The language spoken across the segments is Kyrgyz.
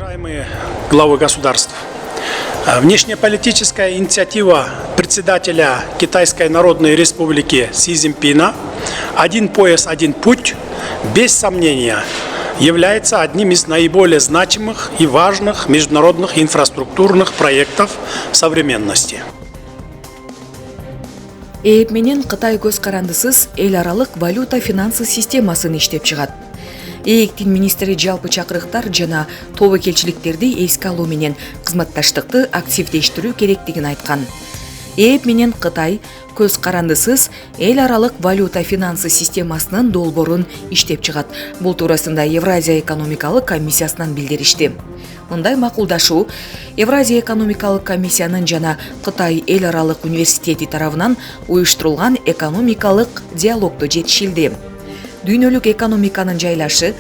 Уважаемые главы государств, внешнеполитическая инициатива председателя Китайской Народной Республики Си Цзиньпина «Один пояс, один путь» без сомнения является одним из наиболее значимых и важных международных инфраструктурных проектов современности. ЭЭП менен Кытай көз карандысыз эл аралык валюта финансы системасын иштеп чыгат. ЭЭКтин министри жалпы чакырыктар жана тобокелчиликтерди эске алуу менен кызматташтыкты активдештирүү керектигин айткан. ЭЭП менен Кытай көз карандысыз эл аралык валюта финансы системасынын долбоорун иштеп чыгат. Бул туурасында Евразия экономикалык комиссиясынан билдиришти. Мындай макулдашуу Евразия экономикалык комиссиянын жана Кытай эл аралык университети тарабынан уюштурулган экономикалык диалогдо жетишилди. Дүйнөлүк экономиканын жайлашы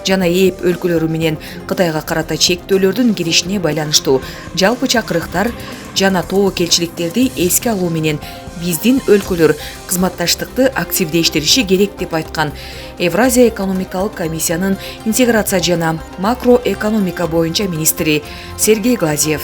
жана ЭЭП өлкөлөрү менен Кытайга карата чектөөлөрдүн киришине байланыштуу жалпы чакырыктар жана тобокелчиликтерди эске алуу менен биздин өлкөлөр кызматташтыкты активдештириши керек деп айткан Евразия экономикалык комиссиянын интеграция жана макроэкономика боюнча министри Сергей Глазьев.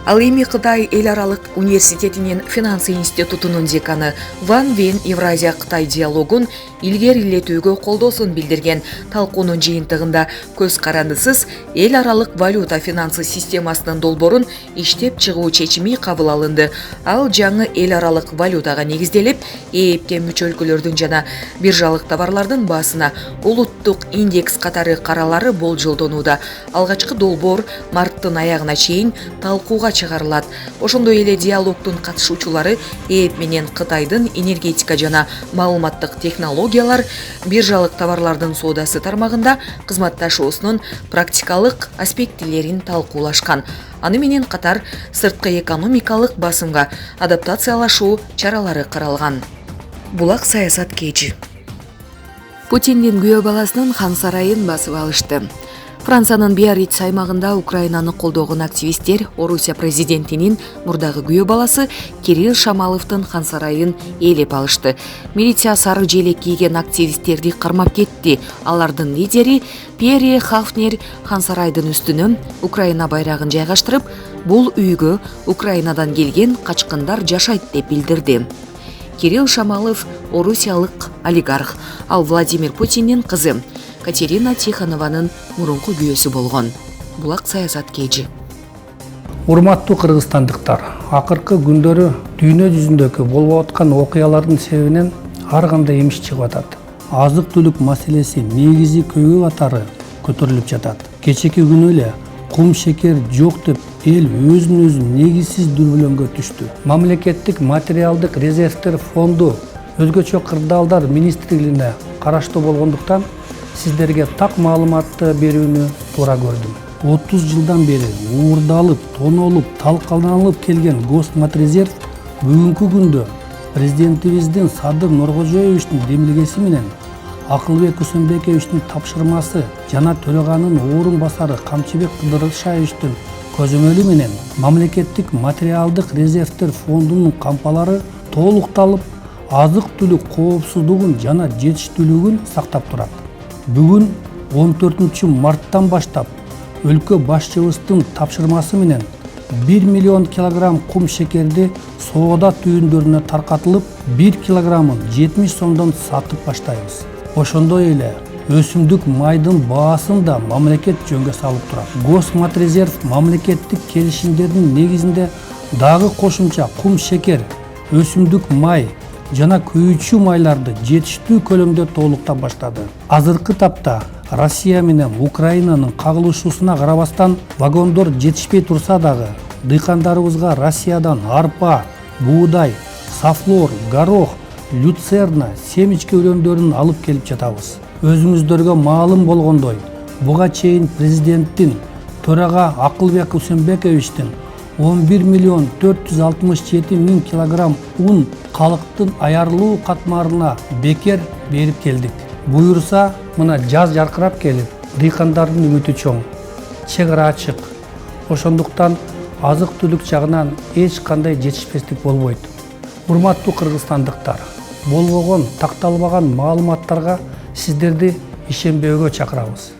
Ал эми Кытай эл аралык университетинин финансы институтунун деканы Ван Вен Евразия Кытай диалогун илгерилетүүгө колдоосун билдирген. Талкуунун жыйынтыгында көз карандысыз эл аралык валюта финансы системасынын долбоорун иштеп чыгуу чечими кабыл алынды. Ал жаңы эл аралык валютага негизделип, ЭЭПке мүчө өлкөлөрдүн жана биржалык товарлардын баасына улуттук индекс катары каралары болжолдонууда. Алгачкы долбоор марттын аягына чейин талкууга чыгарылат. Ошондой эле диалогдун катышуучулары ЭЭП менен Кытайдын энергетика жана маалыматтык технологиялар, биржалык товарлардын соодасы тармагында кызматташуусунун практикалык аспектилерин талкуулашкан. Аны менен катар сырткы экономикалык басымга адаптациялашуу чаралары каралган. Булак саясат кечи. Путиндин күйөө баласынын хан сарайын басып алышты. Франциянын Биарриц аймагында Украинаны колдогон активисттер Орусия президентинин мурдагы күйөө баласы Кирилл Шамаловдун хан сарайын ээлеп алышты. Милиция сары желек кийген активисттерди кармап кетти. Алардын лидери Пьере Хафнер хан сарайдын үстүнө Украина байрагын жайгаштырып, бул үйгө Украинадан келген качкындар жашайт деп билдирди. Кирилл Шамалов орусиялык олигарх, ал Владимир Путиндин кызы Катерина Тихонованын мурунку күйөөсү болгон. Булак саясат кежи. Урматтуу кыргызстандыктар, акыркы күндөрү дүйнө жүзүндөгү болуп аткан окуялардын себебинен ар кандай эмиш чыгып атат. Азык-түлүк маселеси негизи көйгөй катары көтөрүлүп жатат. Кечеки күнү эле кум шекер жок деп эл өзүн негизсиз дүрбөлөңгө түштү. Мамлекеттик материалдык резервтер фонду өзгөчө кырдаалдар министрлигине караштуу болгондуктан сиздерге так маалыматты берүүнү туура көрдүм. 30 жылдан бери уурдалып, тонолуп, талкаланып келген Госматрезерв бүгүнкү күндө президентибиздин Садыр Нуркожоевичтин демилгеси менен Акылбек Усенбековичтин тапшырмасы жана төраганын орун басары Камчыбек Кыдырышевичтин көзөмөлү менен мамлекеттик материалдык резервтер фондунун кампалары толукталып, азык-түлүк коопсуздугун жана жетиштүүлүгүн сактап турат. Бүгүн 14 марттан баштап өлкө башчыбыздын тапшырмасы менен 1 миллион килограмм кум шекерди соода түйүндөрүнө таркатылып, 1 килограммын 70 сомдон сатып баштайбыз. Ошондой эле өсүмдүк майдын баасын да мамлекет жөнгө салып турат. Госматрезерв мамлекеттик келишимдердин негизинде дагы кошумча кум шекер, өсүмдүк май жана күйүүчү майларды жетиштүү көлөмдө толуктап баштады. Азыркы тапта Россия менен Украинанын кагылышуусуна карабастан вагондор жетишпей турса дагы дыйкандарыбызга Россиядан арпа, буудай, сафлор, горох, люцерна, семечке үлөмдөрүн алып келип жатабыз. Өзүңүздөргө маалым болгондой, буга чейин президенттин төрага Акылбек Усенбековичтин 11 миллион 467 миң килограмм ун калктын аярылуу катмарына бекер берип келдик. Буюрса, мына жаз жаркырап келип, дыйкандардын үмүтү чоң, чек ара ачык. Ошондуктан азык-түлүк жагынан эч кандай жетишпестик болбойт. Урматтуу кыргызстандыктар, болбогон, такталбаган маалыматтарга сиздерди ишенбөөгө чакырабыз.